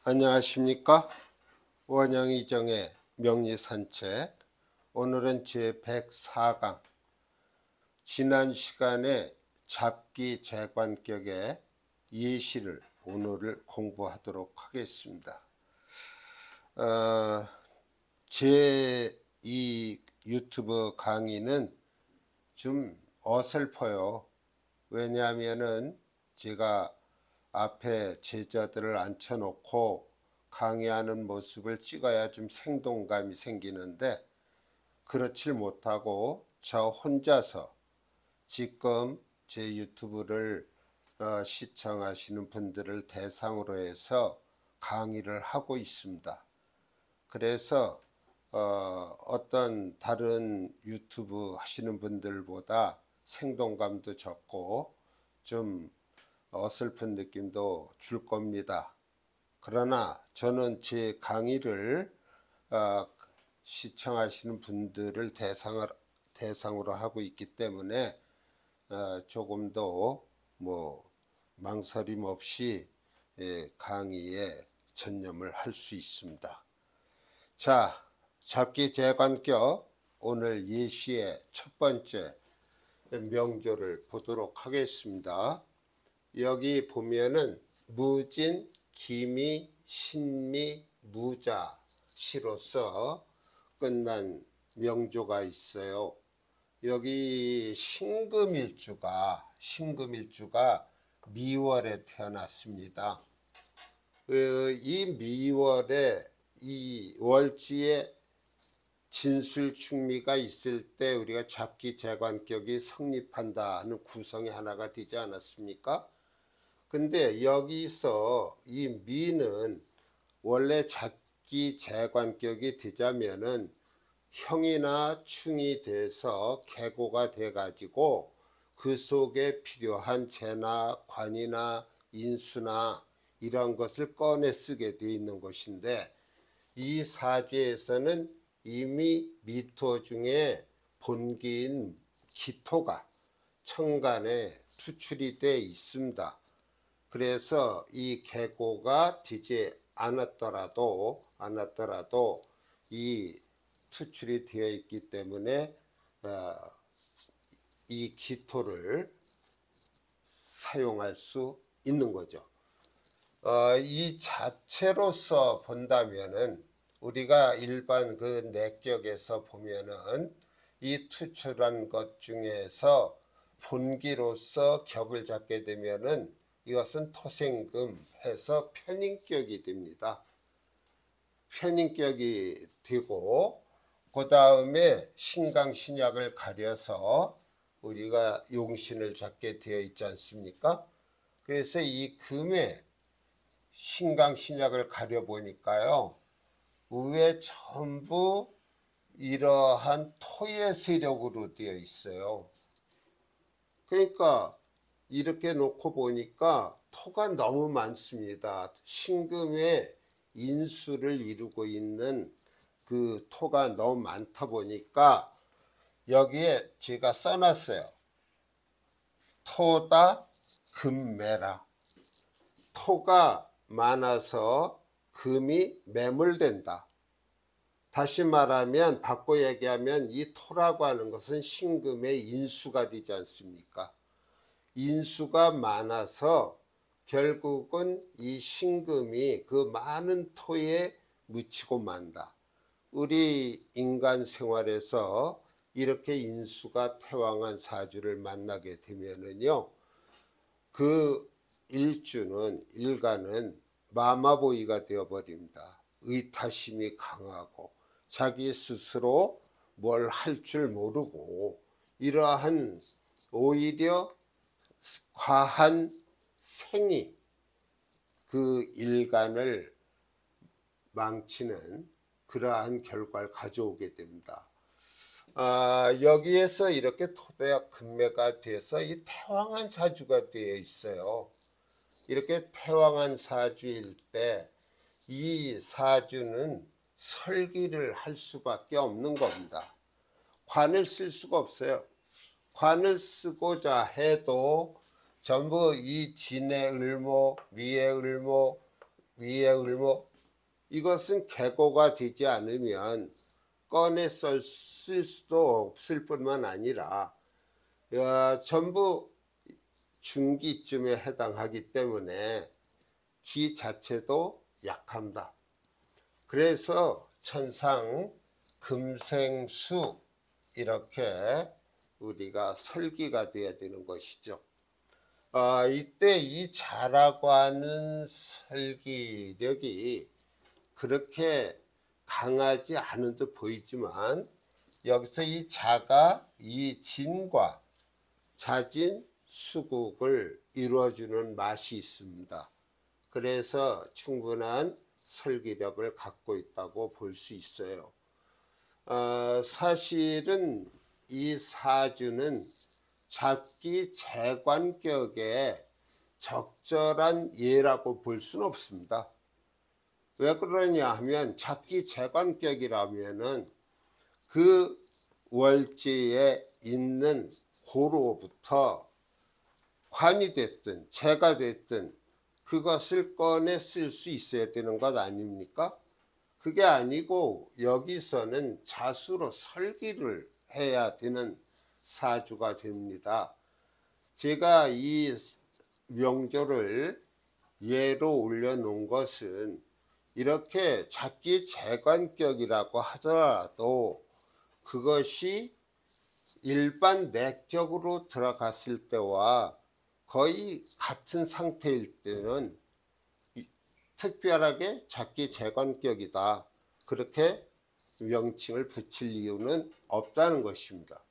안녕하십니까? 원영이정의 명리산책. 오늘은 제104강 지난 시간에 잡기 재관격의 예시를 오늘 공부하도록 하겠습니다. 제 이 유튜브 강의는 좀 어설퍼요. 왜냐하면은 제가 앞에 제자들을 앉혀놓고 강의하는 모습을 찍어야 좀 생동감이 생기는데 그렇지 못하고 저 혼자서 지금 제 유튜브를 시청하시는 분들을 대상으로 해서 강의를 하고 있습니다. 그래서 어떤 다른 유튜브 하시는 분들보다 생동감도 적고 좀 어설픈 느낌도 줄 겁니다. 그러나 저는 제 강의를 시청하시는 분들을 대상으로 하고 있기 때문에 조금 더 망설임 없이 강의에 전념을 할 수 있습니다. 자, 잡기 재관격 오늘 예시의 첫 번째 명조를 보도록 하겠습니다. 여기 보면은 무진, 기미, 신미, 무자, 시로서 끝난 명조가 있어요. 여기 신금일주가 미월에 태어났습니다. 이 미월에 이 월지에 진술충미가 있을 때 우리가 잡기 재관격이 성립한다 하는 구성이 하나가 되지 않았습니까? 근데 여기서 이 미는 원래 잡기 재관격이 되자면은 형이나 충이 돼서 계고가 돼 가지고 그 속에 필요한 재나 관이나 인수나 이런 것을 꺼내 쓰게 돼 있는 것인데, 이 사주에서는 이미 미토 중에 본기인 기토가 천간에 투출이 돼 있습니다. 그래서 이 계고가 되지 않았더라도 이 투출이 되어 있기 때문에 이 기토를 사용할 수 있는 거죠. 이 자체로서 본다면은 우리가 일반 그 내격에서 보면은 이 투출한 것 중에서 본기로서 격을 잡게 되면은 이것은 토생금 해서 편인격이 됩니다. 편인격이 되고 그 다음에 신강신약을 가려서 우리가 용신을 잡게 되어 있지 않습니까? 그래서 이 금의 신강신약을 가려보니까요, 위에 전부 이러한 토의 세력으로 되어 있어요. 그러니까 이렇게 놓고 보니까 토가 너무 많습니다. 신금의 인수를 이루고 있는 그 토가 너무 많다 보니까 여기에 제가 써놨어요. 토다 금매라. 토가 많아서 금이 매몰된다. 다시 말하면, 바꿔 얘기하면 이 토라고 하는 것은 신금의 인수가 되지 않습니까? 인수가 많아서 결국은 이 신금이 그 많은 토에 묻히고 만다. 우리 인간 생활에서 이렇게 인수가 태왕한 사주를 만나게 되면은요, 그 일간은 마마보이가 되어버립니다. 의타심이 강하고 자기 스스로 뭘 할 줄 모르고 이러한 오히려 과한 생이 그 일간을 망치는 그러한 결과를 가져오게 됩니다. 여기에서 이렇게 토대학 금매가 돼서 이 태왕한 사주가 되어 있어요. 이렇게 태왕한 사주일 때 이 사주는 설기를 할 수밖에 없는 겁니다. 관을 쓸 수가 없어요. 관을 쓰고자 해도 전부 이 진의 을모, 미의 을모, 위에 을목, 이것은 계고가 되지 않으면 꺼내 쓸 수도 없을 뿐만 아니라 전부 중기쯤에 해당하기 때문에 기 자체도 약합니다. 그래서 천상 금생수 이렇게 우리가 설기가 되어야 되는 것이죠. 이때 이 자라고 하는 설기력이 그렇게 강하지 않은 듯 보이지만 여기서 이 자가 이 진과 자진 수국을 이루어주는 맛이 있습니다. 그래서 충분한 설기력을 갖고 있다고 볼 수 있어요. 사실은 이 사주는 잡기 재관격에 적절한 예라고 볼 수는 없습니다. 왜 그러냐 하면 잡기 재관격이라면은 그 월지에 있는 고로부터 관이 됐든 재가 됐든 그것을 꺼내 쓸 수 있어야 되는 것 아닙니까? 그게 아니고 여기서는 자수로 설기를 해야 되는 사주가 됩니다. 제가 이 명조를 예로 올려놓은 것은 이렇게 잡기 재관격이라고 하더라도 그것이 일반 내격으로 들어갔을 때와 거의 같은 상태일 때는 특별하게 잡기 재관격이다, 그렇게 명칭을 붙일 이유는 없다는 것입니다.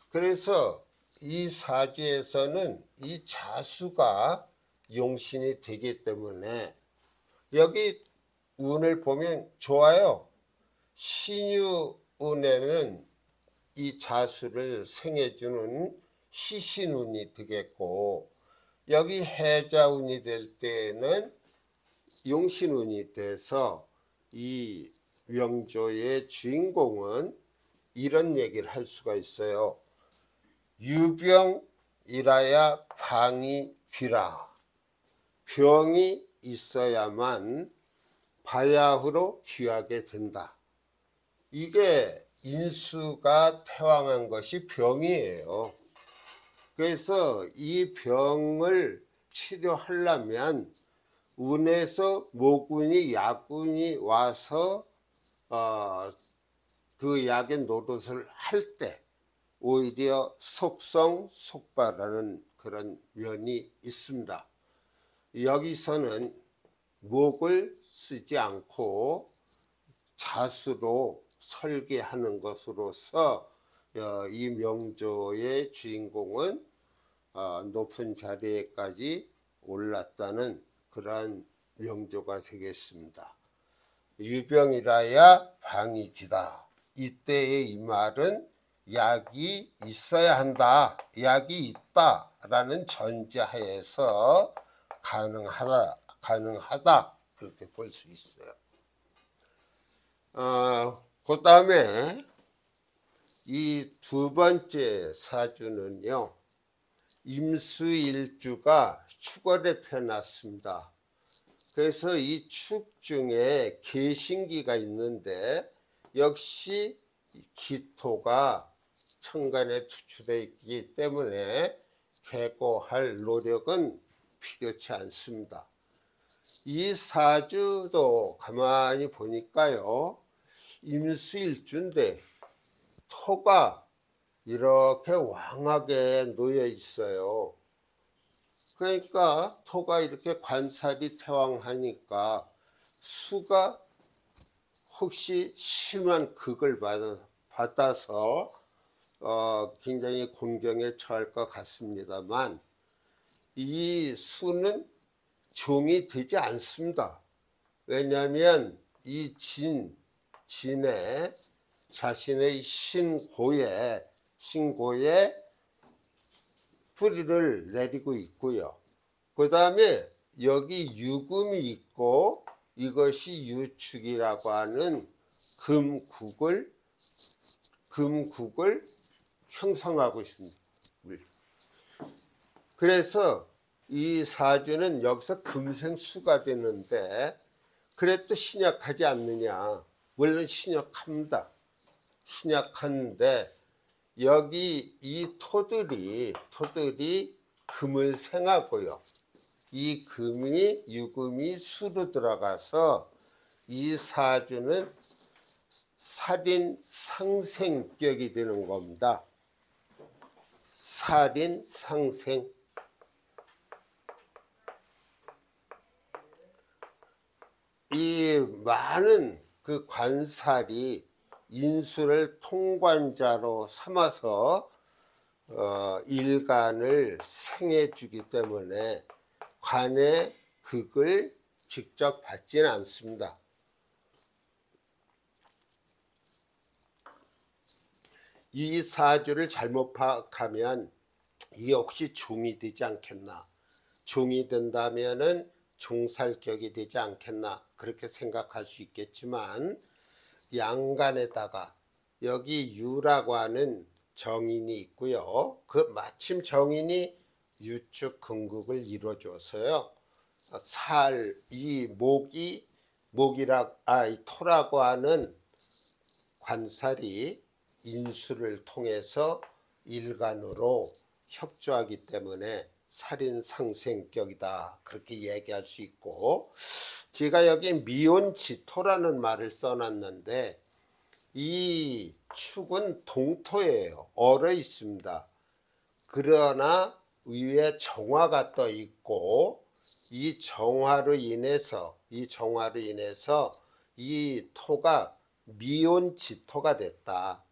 그래서 이 사주에서는 이 자수가 용신이 되기 때문에 여기 운을 보면 좋아요. 신유운에는 이 자수를 생해주는 시신운이 되겠고, 여기 해자운이 될 때에는 용신운이 돼서 이 명조의 주인공은 이런 얘기를 할 수가 있어요. 유병이라야 방이 귀라. 병이 있어야만 바야흐로 귀하게 된다. 이게 인수가 태왕한 것이 병이에요. 그래서 이 병을 치료하려면 운에서 모군이 야군이 와서 그 약의 노릇을 할 때 오히려 속성속발하는 그런 면이 있습니다. 여기서는 목을 쓰지 않고 자수로 설계하는 것으로서 이 명조의 주인공은 높은 자리에까지 올랐다는 그러한 명조가 되겠습니다. 유병이라야 방이 기다. 이때의 이 말은 약이 있어야 한다, 약이 있다라는 전제하에서 가능하다 그렇게 볼 수 있어요. 그 다음에 이 두 번째 사주는요, 임수일주가 축월에 태어났습니다. 그래서 이 축 중에 계신기가 있는데 역시 기토가 천간에 투출되어 있기 때문에 개고할 노력은 필요치 않습니다. 이 사주도 가만히 보니까요, 임수일주인데 토가 이렇게 왕하게 놓여 있어요. 그러니까 토가 이렇게 관살이 태왕하니까 수가 혹시 심한 극을 받아서 굉장히 곤경에 처할 것 같습니다만 이 수는 종이 되지 않습니다. 왜냐하면 이 진에 자신의 신고에 뿌리를 내리고 있고요. 그 다음에 여기 유금이 있고 이것이 유축이라고 하는 금국을 형성하고 있습니다. 그래서 이 사주는 여기서 금생수가 되는데 그래도 신약하지 않느냐. 물론 신약합니다. 신약한데 여기 이 토들이 금을 생하고요. 이 금이 유금이 수로 들어가서 이 사주는 살인 상생격이 되는 겁니다. 살인 상생. 이 많은 그 관살이 인수를 통관자로 삼아서 일간을 생해주기 때문에 관의 극을 직접 받지는 않습니다. 이 사주를 잘못 파악하면 이 혹시 종이 되지 않겠나, 종이 된다면은 종살격이 되지 않겠나 그렇게 생각할 수 있겠지만 양간에다가 여기 유라고 하는 정인이 있고요. 그 마침 정인이 유축 금극을 이루어줘서요. 이 이 토라고 하는 관살이 인수를 통해서 일간으로 협조하기 때문에 살인상생격이다 그렇게 얘기할 수 있고, 제가 여기 미온지토라는 말을 써놨는데 이 축은 동토예요. 얼어 있습니다. 그러나 위에 정화가 떠 있고 이 정화로 인해서 이 토가 미온지토가 됐다.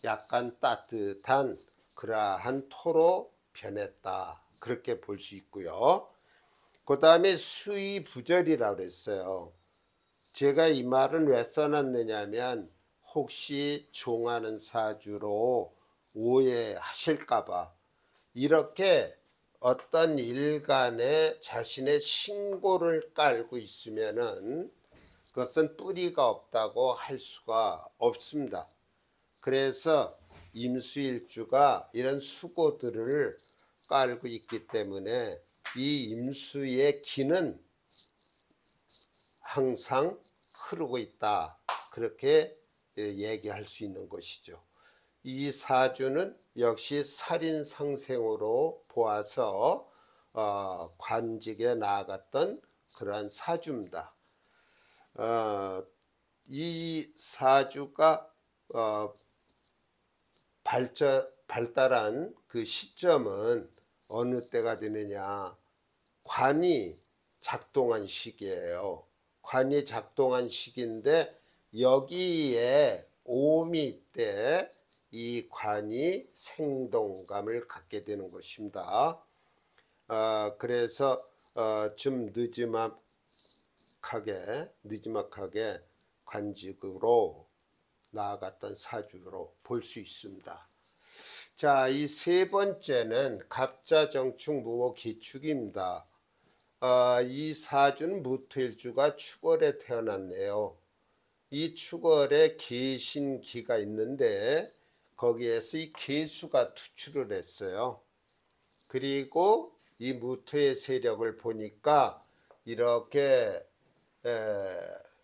약간 따뜻한 그러한 토로 변했다. 그렇게 볼 수 있고요. 그 다음에 수의부절이라고 그랬어요. 제가 이 말은 왜 써놨느냐면 혹시 종하는 사주로 오해하실까봐 이렇게 어떤 일간에 자신의 신고를 깔고 있으면은 그것은 뿌리가 없다고 할 수가 없습니다. 그래서 임수일주가 이런 수고들을 깔고 있기 때문에 이 임수의 기는 항상 흐르고 있다. 그렇게 얘기할 수 있는 것이죠. 이 사주는 역시 살인상생으로 보아서 관직에 나아갔던 그러한 사주입니다. 이 사주가 발달한 그 시점은 어느 때가 되느냐, 관이 작동한 시기예요. 관이 작동한 시기인데 여기에 오미 때 이 관이 생동감을 갖게 되는 것입니다. 그래서 좀 느지막하게 관직으로 나아갔던 사주로 볼 수 있습니다. 자, 이 세 번째는 갑자정축 무오기축입니다. 이 사주는 무토일주가 축월에 태어났네요. 이 축월에 계신기가 있는데 거기에서 이 계수가 투출을 했어요. 그리고 이 무토의 세력을 보니까 이렇게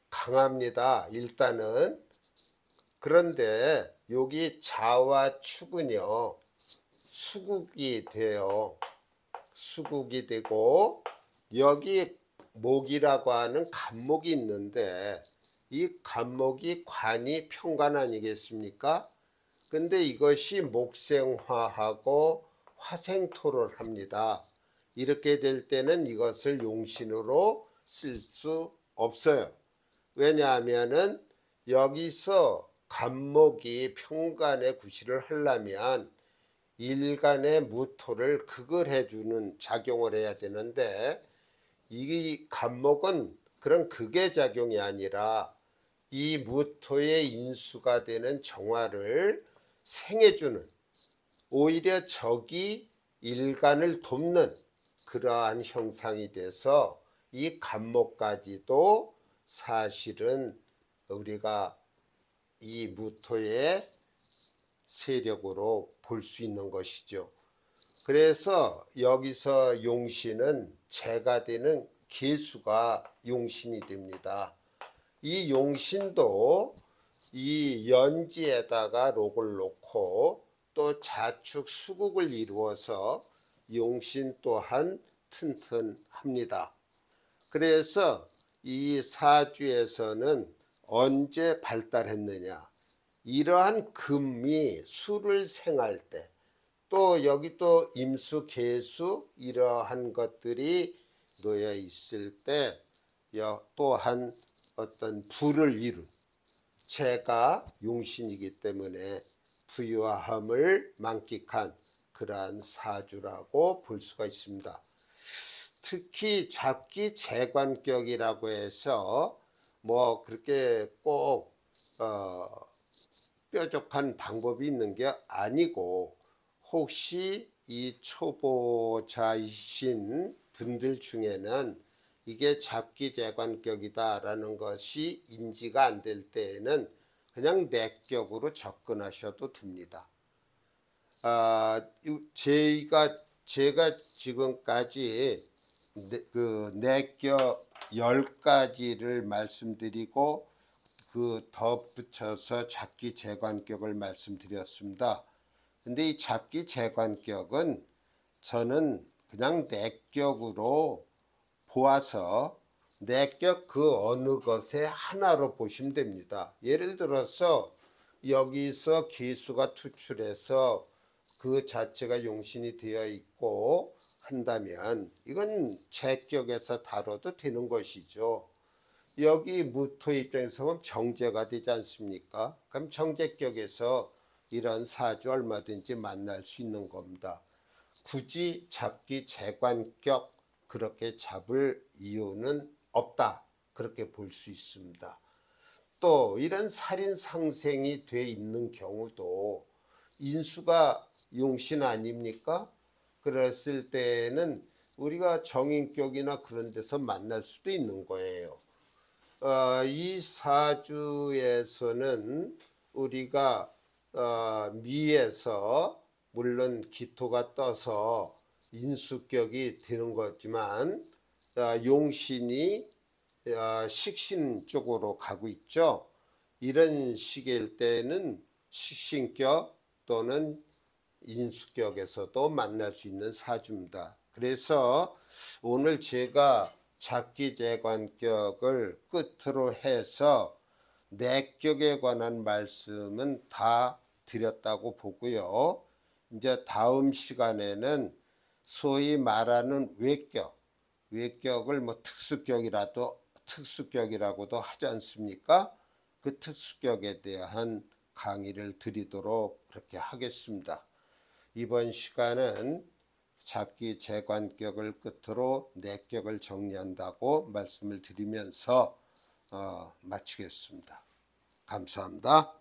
강합니다. 일단은. 그런데 여기 자와 축은요 수국이 돼요. 수국이 되고 여기 목이라고 하는 간목이 있는데 이 간목이 관이 편관 아니겠습니까? 근데 이것이 목생화하고 화생토를 합니다. 이렇게 될 때는 이것을 용신으로 쓸 수 없어요. 왜냐하면은 여기서 간목이 편관의 구실을 하려면 일간의 무토를 극을 해주는 작용을 해야 되는데 이 간목은 그런 극의 작용이 아니라 이 무토의 인수가 되는 정화를 생해주는, 오히려 적이 일간을 돕는 그러한 형상이 돼서 이 간목까지도 사실은 우리가 이 무토의 세력으로 볼 수 있는 것이죠. 그래서 여기서 용신은 재가 되는 계수가 용신이 됩니다. 이 용신도 이 연지에다가 록을 놓고 또 자축 수국을 이루어서 용신 또한 튼튼합니다. 그래서 이 사주에서는 언제 발달했느냐, 이러한 금이 수를 생할 때, 또 여기 또 임수 계수 이러한 것들이 놓여 있을 때 또한 어떤 부를 이룬 재가 용신이기 때문에 부유함을 만끽한 그러한 사주라고 볼 수가 있습니다. 특히 잡기 재관격이라고 해서 뭐 그렇게 꼭 뾰족한 방법이 있는 게 아니고, 혹시 이 초보자이신 분들 중에는 이게 잡기 재관격이다 라는 것이 인지가 안 될 때에는 그냥 내격으로 접근하셔도 됩니다. 제가 지금까지 그 내격 10가지를 말씀드리고 그 덧붙여서 잡기 재관격을 말씀드렸습니다. 근데 이 잡기 재관격은 저는 그냥 내격으로 보아서 내격 그 어느 것에 하나로 보시면 됩니다. 예를 들어서 여기서 기수가 투출해서 그 자체가 용신이 되어 있고 한다면 이건 재격에서 다뤄도 되는 것이죠. 여기 무토 입장에서 보면 정제가 되지 않습니까? 그럼 정제격에서 이런 사주 얼마든지 만날 수 있는 겁니다. 굳이 잡기 재관격 그렇게 잡을 이유는 없다, 그렇게 볼 수 있습니다. 또 이런 살인상생이 돼 있는 경우도 인수가 용신 아닙니까? 그랬을 때는 우리가 정인격이나 그런 데서 만날 수도 있는 거예요. 이 사주에서는 우리가 미에서 물론 기토가 떠서 인수격이 되는 거지만 용신이 식신 쪽으로 가고 있죠. 이런 시기일 때는 식신격 또는 인수격에서도 만날 수 있는 사주입니다. 그래서 오늘 제가 잡기 재관격을 끝으로 해서 내격에 관한 말씀은 다 드렸다고 보고요. 이제 다음 시간에는 소위 말하는 외격을 뭐 특수격이라고도 하지 않습니까? 그 특수격에 대한 강의를 드리도록 그렇게 하겠습니다. 이번 시간은 잡기 재관격을 끝으로 내격을 정리한다고 말씀을 드리면서 마치겠습니다. 감사합니다.